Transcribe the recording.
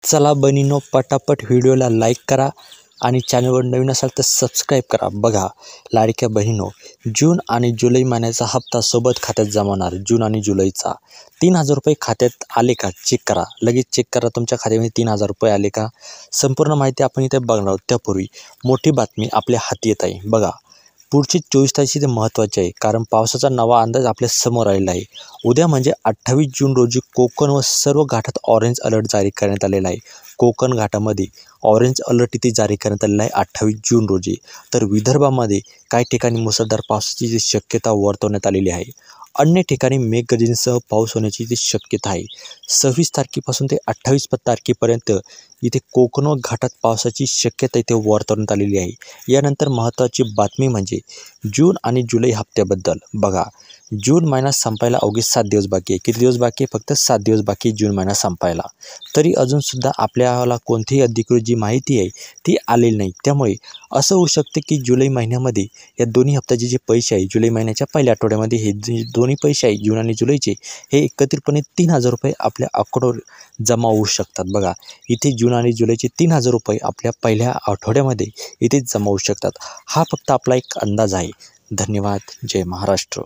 चला बनीनो, पटापट व्हिडिओला लाईक करा आणि चॅनलवर नवीन असाल तर सबस्क्राईब करा। बघा लाडक्या बहिणीनो, जून आणि जुलै महिन्याचा हप्ता सोबत खात्यात जमा होणार। जून आणि जुलैचा 3000 रुपये खात्यात आले का चेक करा, लगेच चेक करा तुमच्या खात्यामध्ये 3000 रुपये आले का। संपूर्ण माहिती आपण इथे बघणार आहोत। त्यापूर्वी मोठी बातमी आपल्या हाती येत आहे। बघा पुढचे 24 तास इथे महत्त्वाचे आहे, कारण पावसाचा नवा अंदाज आपल्या समोर आलेला आहे। उद्या म्हणजे 28 जून रोजी कोकण व सर्व घाटात ऑरेंज अलर्ट जारी करण्यात आलेला आहे। कोकण घाटामध्ये ऑरेंज अलर्ट इथे जारी करण्यात आलेला आहे 28 जून रोजी। तर विदर्भामध्ये काही ठिकाणी मुसळधार पावसाची जी शक्यता वर्तवण्यात आलेली आहे। अन्य ठिकाणी मेघगर्जनेसह पाऊस होण्याची जी शक्यता आहे। 26 तारखेपासून ते 28 तारखेपर्यंत इथे कोकण व घाटात पावसाची शक्यता इथे वर्तवण्यात आलेली आहे। यानंतर महत्त्वाची बातमी म्हणजे जून आणि जुलै हप्त्याबद्दल। बघा जून महिना संपायला अवघे 7 दिवस बाकी आहे। किती दिवस बाकी आहे? फक्त 7 दिवस बाकी जून महिना संपायला। तरी अजूनसुद्धा आपल्याला कोणतीही अधिकृत जी माहिती आहे ती आलेली नाही। त्यामुळे असं होऊ शकते की जुलै महिन्यामध्ये या दोन्ही हप्त्याचे जे पैसे आहे, जुलै महिन्याच्या पहिल्या आठवड्यामध्ये हे जे दोन्ही पैसे आहे जून आणि जुलैचे, हे एकत्रितपणे 3000 रुपये आपल्या अकाउंटवर जमा होऊ शकतात। बघा इथे जून आणि जुलैचे 3000 रुपये आपल्या पहिल्या आठवड्यामध्ये इथे जमा होऊ शकतात। हा फक्त आपला एक अंदाज आहे। धन्यवाद। जय महाराष्ट्र।